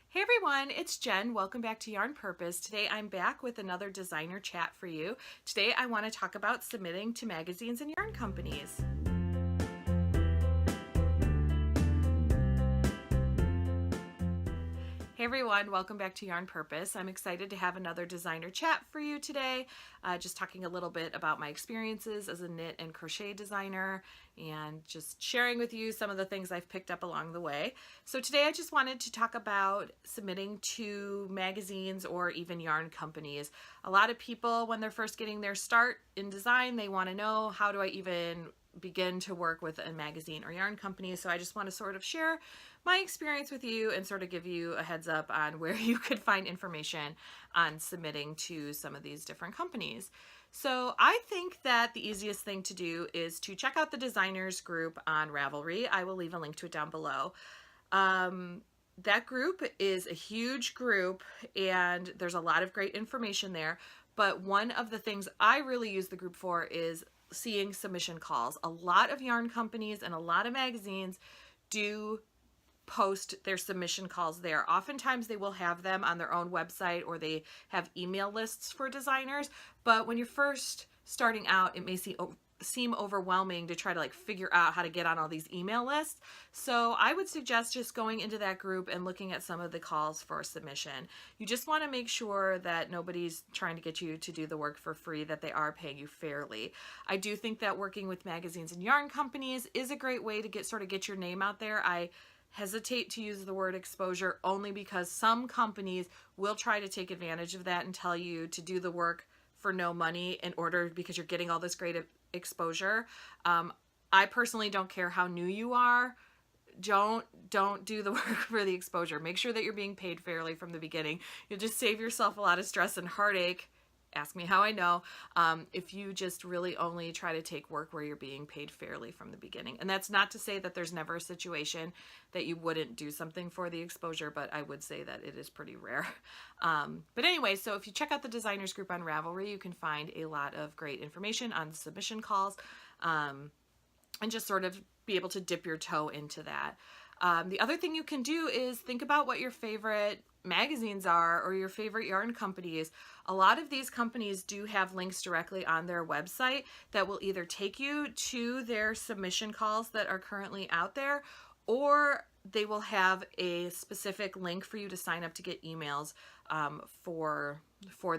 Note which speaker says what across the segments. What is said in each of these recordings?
Speaker 1: Hey everyone, it's Jen. Welcome back to Yarn Purpose. Today I'm back with another designer chat for you. Today I want to talk about submitting to magazines and yarn companies. Hey everyone, welcome back to Yarn Purpose. I'm excited to have another designer chat for you today, just talking a little bit about my experiences as a knit and crochet designer and just sharing with you some of the things I've picked up along the way. So today I just wanted to talk about submitting to magazines or even yarn companies. A lot of people, when they're first getting their start in design, they want to know, how do I even begin to work with a magazine or yarn company? So I just want to sort of share my experience with you and sort of give you a heads up on where you could find information on submitting to some of these different companies. So I think that the easiest thing to do is to check out the designers group on Ravelry. I will leave a link to it down below. That group is a huge group and there's a lot of great information there. But one of the things I really use the group for is seeing submission calls. A lot of yarn companies and a lot of magazines do post their submission calls there. Oftentimes they will have them on their own website or they have email lists for designers, but when you're first starting out, it may seem overwhelming to try to figure out how to get on all these email lists. So I would suggest just going into that group and looking at some of the calls for submission. You just want to make sure that nobody's trying to get you to do the work for free, that they are paying you fairly. I do think that working with magazines and yarn companies is a great way to get your name out there. I hesitate to use the word exposure only because some companies will try to take advantage of that and tell you to do the work for no money because you're getting all this great exposure. I personally don't care how new you are. Don't do the work for the exposure. Make sure that you're being paid fairly from the beginning. You'll just save yourself a lot of stress and heartache. Ask me how I know, if you just really only try to take work where you're being paid fairly from the beginning. And that's not to say that there's never a situation that you wouldn't do something for the exposure, but I would say that it is pretty rare. But anyway, so if you check out the designers group on Ravelry, you can find a lot of great information on submission calls, and just sort of be able to dip your toe into that. The other thing you can do is think about what your favorite magazines are or your favorite yarn companies. A lot of these companies do have links directly on their website that will either take you to their submission calls that are currently out there, or they will have a specific link for you to sign up to get emails for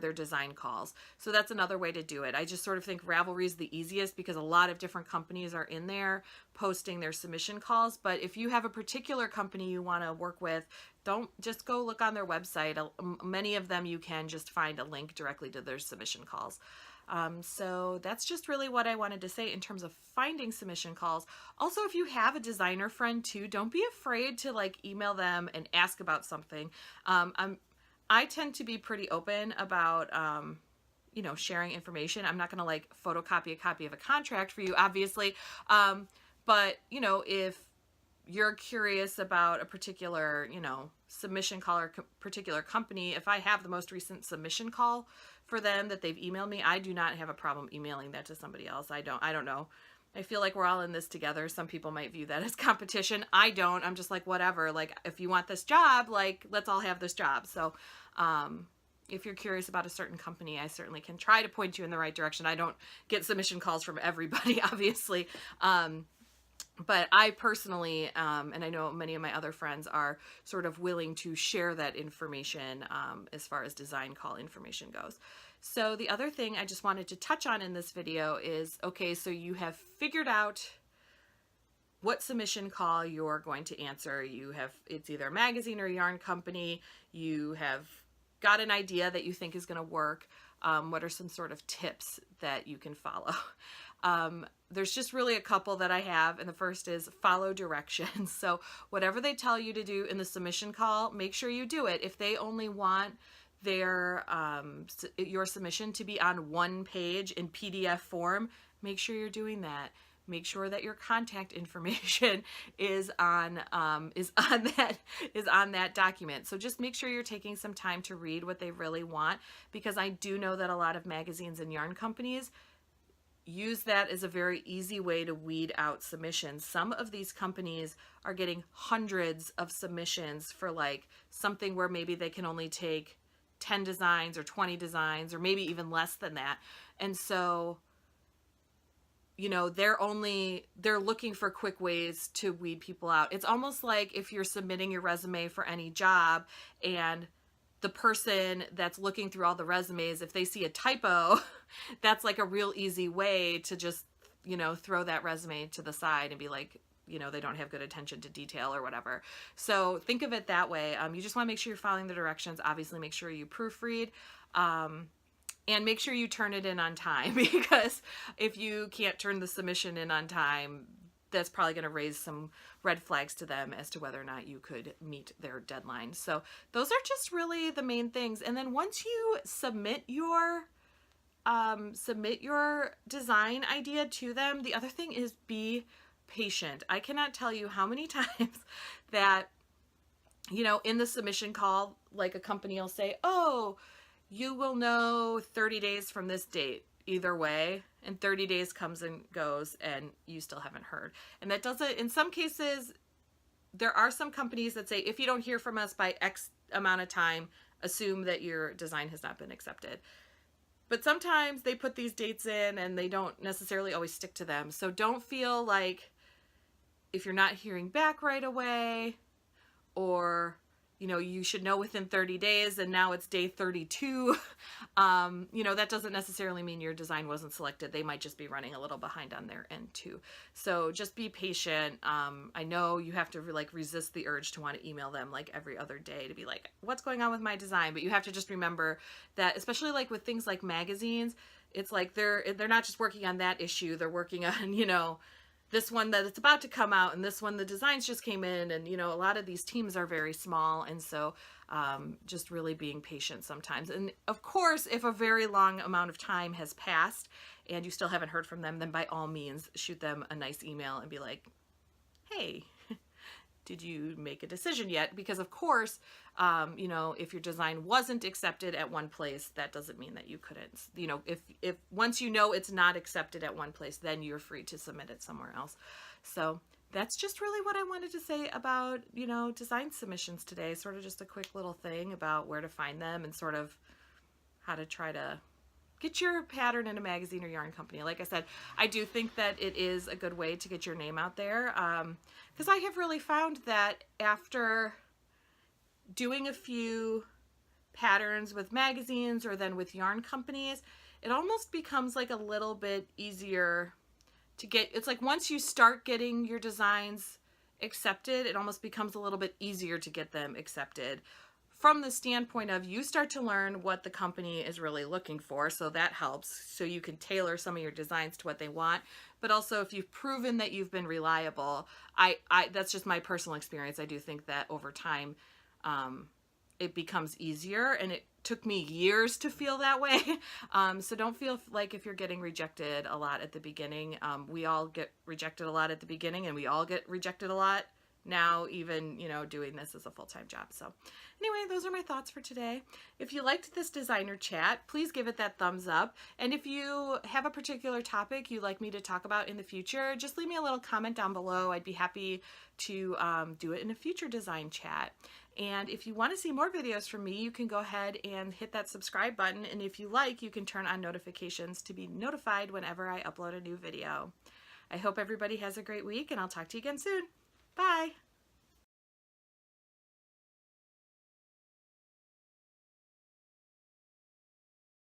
Speaker 1: their design calls. So that's another way to do it. I just sort of think Ravelry is the easiest because a lot of different companies are in there posting their submission calls. But if you have a particular company you want to work with, don't just go look on their website. Many of them you can just find a link directly to their submission calls. So that's just really what I wanted to say in terms of finding submission calls. Also, if you have a designer friend too, don't be afraid to email them and ask about something. I tend to be pretty open about, sharing information. I'm not going to photocopy a copy of a contract for you, obviously. But, if you're curious about a particular, submission call or particular company, if I have the most recent submission call for them that they've emailed me, I do not have a problem emailing that to somebody else. I don't know. I feel like we're all in this together. Some people might view that as competition. I don't. I'm just whatever. If you want this job, let's all have this job. So, if you're curious about a certain company, I certainly can try to point you in the right direction. I don't get submission calls from everybody, obviously. But I personally, and I know many of my other friends are sort of willing to share that information as far as design call information goes. So the other thing I just wanted to touch on in this video is, okay, so you have figured out what submission call you're going to answer. It's either a magazine or a yarn company. You have got an idea that you think is going to work. What are some sort of tips that you can follow? There's just really a couple that I have, and the first is follow directions. So whatever they tell you to do in the submission call, make sure you do it. If they only want your submission to be on one page in PDF form, make sure you're doing that. Make sure that your contact information is on that document. So just make sure you're taking some time to read what they really want, because I do know that a lot of magazines and yarn companies use that as a very easy way to weed out submissions. Some of these companies are getting hundreds of submissions for like something where maybe they can only take 10 designs or 20 designs or maybe even less than that. And so, you know, they're looking for quick ways to weed people out. It's almost like if you're submitting your resume for any job and the person that's looking through all the resumes, if they see a typo, that's like a real easy way to just, you know, throw that resume to the side and be like, you know, they don't have good attention to detail or whatever. So think of it that way. You just want to make sure you're following the directions. Obviously, make sure you proofread, and make sure you turn it in on time, because if you can't turn the submission in on time, that's probably going to raise some red flags to them as to whether or not you could meet their deadline. So those are just really the main things. And then once you submit your design idea to them, the other thing is be patient. I cannot tell you how many times that, you know, in the submission call, like a company will say, oh, you will know 30 days from this date either way, and 30 days comes and goes and you still haven't heard. And that doesn't, in some cases, there are some companies that say, if you don't hear from us by X amount of time, assume that your design has not been accepted. But sometimes they put these dates in and they don't necessarily always stick to them. So don't feel like if you're not hearing back right away, or, you know, you should know within 30 days and now it's day 32, you know, that doesn't necessarily mean your design wasn't selected. They might just be running a little behind on their end too. So just be patient. I know you have to like resist the urge to want to email them like every other day to be like, what's going on with my design? But you have to just remember that, especially like with things like magazines, it's like they're not just working on that issue. They're working on, you know, this one that it's about to come out, and this one the designs just came in, and you know, a lot of these teams are very small, and so just really being patient sometimes. And of course, if a very long amount of time has passed and you still haven't heard from them, then by all means shoot them a nice email and be like, hey, did you make a decision yet? Because of course, you know, if your design wasn't accepted at one place, that doesn't mean that you couldn't, you know, if once you know it's not accepted at one place, then you're free to submit it somewhere else. So that's just really what I wanted to say about, you know, design submissions today. Sort of just a quick little thing about where to find them and sort of how to try to get your pattern in a magazine or yarn company. Like I said, I do think that it is a good way to get your name out there, because I have really found that after doing a few patterns with magazines or then with yarn companies, it almost becomes like a little bit easier to get. It's like once you start getting your designs accepted, it almost becomes a little bit easier to get them accepted, from the standpoint of you start to learn what the company is really looking for, so that helps. So you can tailor some of your designs to what they want. But also, if you've proven that you've been reliable, that's just my personal experience. I do think that over time, it becomes easier, and it took me years to feel that way. So don't feel like if you're getting rejected a lot at the beginning. We all get rejected a lot at the beginning, and we all get rejected a lot now, even, you know, doing this as a full-time job. So anyway, those are my thoughts for today. If you liked this designer chat, please give it that thumbs up. And if you have a particular topic you'd like me to talk about in the future, just leave me a little comment down below. I'd be happy to do it in a future design chat. And if you want to see more videos from me, you can go ahead and hit that subscribe button. And if you like, you can turn on notifications to be notified whenever I upload a new video. I hope everybody has a great week, and I'll talk to you again soon. Bye.